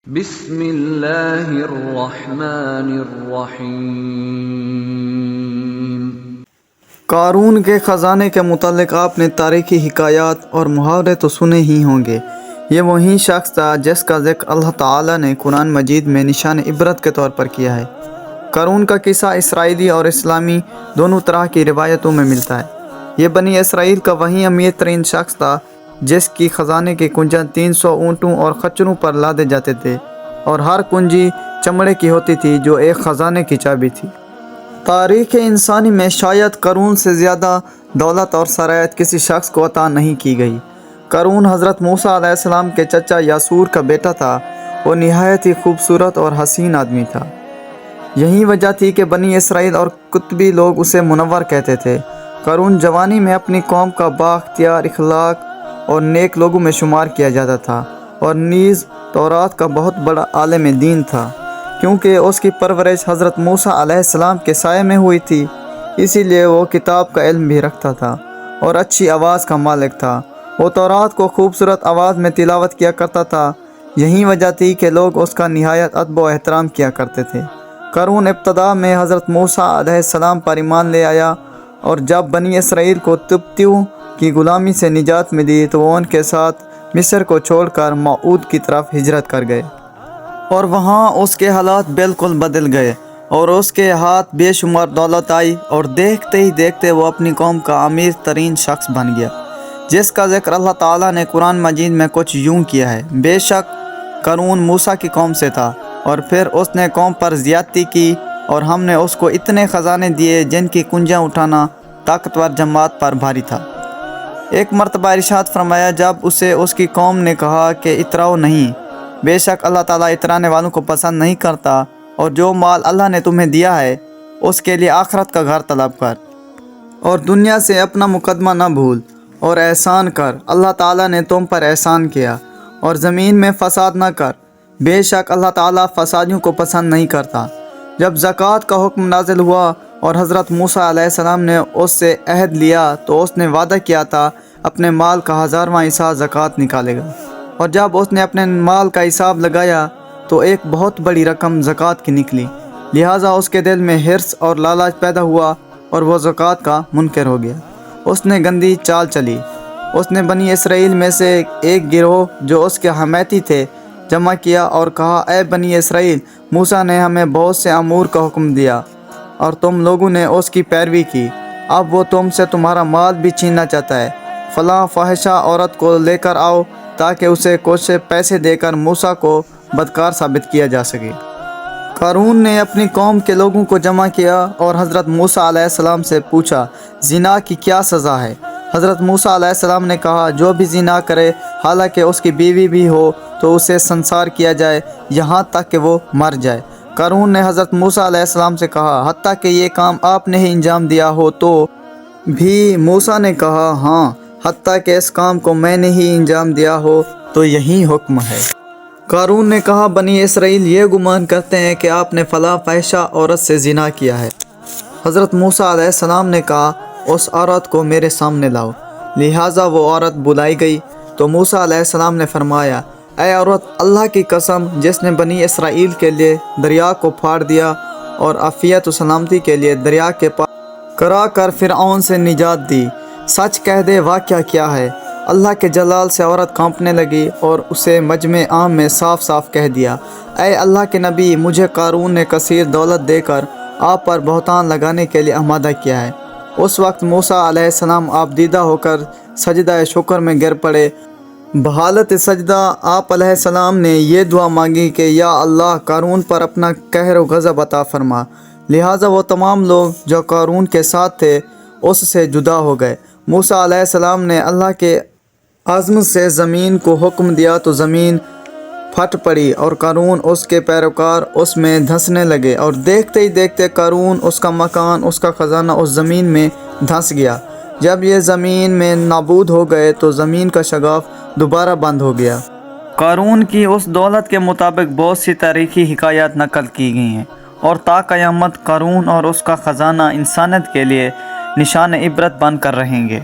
بسم اللہ الرحمن الرحیم۔ قارون کے خزانے کے متعلق آپ نے تاریخی حکایات اور محاورے تو سنے ہی ہوں گے۔ یہ وہی شخص تھا جس کا ذکر اللہ تعالیٰ نے قرآن مجید میں نشان عبرت کے طور پر کیا ہے۔ قارون کا قصہ اسرائیلی اور اسلامی دونوں طرح کی روایتوں میں ملتا ہے۔ یہ بنی اسرائیل کا وہی امیر ترین شخص تھا جس کی خزانے کی کنجیاں 300 اونٹوں اور خچروں پر لادے جاتے تھے، اور ہر کنجی چمڑے کی ہوتی تھی جو ایک خزانے کی چابی تھی۔ تاریخ انسانی میں شاید قارون سے زیادہ دولت اور ثروت کسی شخص کو عطا نہیں کی گئی۔ قارون حضرت موسیٰ علیہ السلام کے چچا یاسور کا بیٹا تھا۔ وہ نہایت ہی خوبصورت اور حسین آدمی تھا۔ یہی وجہ تھی کہ بنی اسرائیل اور قطبی لوگ اسے منور کہتے تھے۔ قارون جوانی میں اپنی قوم کا بااختیار اخلاق اور نیک لوگوں میں شمار کیا جاتا تھا، اور نیز تورات کا بہت بڑا عالم دین تھا، کیونکہ اس کی پرورش حضرت موسیٰ علیہ السلام کے سائے میں ہوئی تھی۔ اسی لیے وہ کتاب کا علم بھی رکھتا تھا اور اچھی آواز کا مالک تھا۔ وہ تورات کو خوبصورت آواز میں تلاوت کیا کرتا تھا۔ یہی وجہ تھی کہ لوگ اس کا نہایت ادب و احترام کیا کرتے تھے۔ قارون ابتدا میں حضرت موسیٰ علیہ السلام پر ایمان لے آیا، اور جب بنی اسرائیل کو قبطیوں کی غلامی سے نجات ملی تو وہ ان کے ساتھ مصر کو چھوڑ کر موعود کی طرف ہجرت کر گئے، اور وہاں اس کے حالات بالکل بدل گئے اور اس کے ہاتھ بے شمار دولت آئی، اور دیکھتے ہی دیکھتے وہ اپنی قوم کا امیر ترین شخص بن گیا، جس کا ذکر اللہ تعالیٰ نے قرآن مجید میں کچھ یوں کیا ہے: بے شک قارون موسیٰ کی قوم سے تھا، اور پھر اس نے قوم پر زیادتی کی، اور ہم نے اس کو اتنے خزانے دیے جن کی کنجیاں اٹھانا طاقتور جماعت پر بھاری تھا۔ ایک مرتبہ ارشاد فرمایا، جب اسے اس کی قوم نے کہا کہ اتراؤ نہیں، بے شک اللہ تعالیٰ اترانے والوں کو پسند نہیں کرتا، اور جو مال اللہ نے تمہیں دیا ہے اس کے لیے آخرت کا گھر طلب کر، اور دنیا سے اپنا مقدمہ نہ بھول، اور احسان کر، اللہ تعالیٰ نے تم پر احسان کیا، اور زمین میں فساد نہ کر، بے شک اللہ تعالیٰ فسادیوں کو پسند نہیں کرتا۔ جب زکوٰۃ کا حکم نازل ہوا اور حضرت موسیٰ علیہ السلام نے اس سے عہد لیا تو اس نے وعدہ کیا تھا اپنے مال کا 1000واں حصہ زکوٰۃ نکالے گا، اور جب اس نے اپنے مال کا حساب لگایا تو ایک بہت بڑی رقم زکوٰۃ کی نکلی، لہٰذا اس کے دل میں حرص اور لالچ پیدا ہوا اور وہ زکوٰۃ کا منکر ہو گیا۔ اس نے گندی چال چلی۔ اس نے بنی اسرائیل میں سے ایک گروہ جو اس کے حمیتی تھے جمع کیا اور کہا، اے بنی اسرائیل، موسیٰ نے ہمیں بہت سے امور کا حکم دیا اور تم لوگوں نے اس کی پیروی کی، اب وہ تم سے تمہارا مال بھی چھیننا چاہتا ہے۔ فلاں فاحشہ عورت کو لے کر آؤ تاکہ اسے کچھ پیسے دے کر موسیٰ کو بدکار ثابت کیا جا سکے۔ قارون نے اپنی قوم کے لوگوں کو جمع کیا اور حضرت موسیٰ علیہ السلام سے پوچھا، زنا کی کیا سزا ہے؟ حضرت موسیٰ علیہ السلام نے کہا، جو بھی زنا کرے حالانکہ اس کی بیوی بھی ہو تو اسے سنسار کیا جائے یہاں تک کہ وہ مر جائے۔ قارون نے حضرت موسیٰ علیہ السلام سے کہا، حتیٰ کہ یہ کام آپ نے ہی انجام دیا ہو تو بھی؟ موسیٰ نے کہا، ہاں، حتیٰ کہ اس کام کو میں نے ہی انجام دیا ہو تو یہی حکم ہے۔ قارون نے کہا، بنی اسرائیل یہ گمان کرتے ہیں کہ آپ نے فلاں فاحشہ عورت سے زنا کیا ہے۔ حضرت موسیٰ علیہ السلام نے کہا، اس عورت کو میرے سامنے لاؤ۔ لہٰذا وہ عورت بلائی گئی تو موسیٰ علیہ السلام نے فرمایا، اے عورت، اللہ کی قسم جس نے بنی اسرائیل کے لیے دریا کو پھاڑ دیا اور عافیت و سلامتی کے لیے دریا کے پار کرا کر فرعون سے نجات دی، سچ کہہ دے واقعہ کیا ہے۔ اللہ کے جلال سے عورت کانپنے لگی اور اسے مجمع عام میں صاف صاف کہہ دیا، اے اللہ کے نبی، مجھے قارون نے کثیر دولت دے کر آپ پر بہتان لگانے کے لیے آمادہ کیا ہے۔ اس وقت موسیٰ علیہ السلام آبدیدہ ہو کر سجدہ شکر میں گر پڑے۔ بحالت سجدہ آپ علیہ السلام نے یہ دعا مانگی کہ یا اللہ، قارون پر اپنا قہر و غضب عطا فرما۔ لہٰذا وہ تمام لوگ جو قارون کے ساتھ تھے اس سے جدا ہو گئے۔ موسیٰ علیہ السلام نے اللہ کے عظمت سے زمین کو حکم دیا تو زمین پھٹ پڑی اور قارون اس کے پیروکار اس میں دھنسنے لگے، اور دیکھتے ہی دیکھتے قارون، اس کا مکان، اس کا خزانہ اس زمین میں دھنس گیا۔ جب یہ زمین میں نابود ہو گئے تو زمین کا شگاف دوبارہ بند ہو گیا۔ قارون کی اس دولت کے مطابق بہت سی تاریخی حکایات نقل کی گئی ہیں، اور تا قیامت قارون اور اس کا خزانہ انسانیت کے لیے نشان عبرت بن کر رہیں گے۔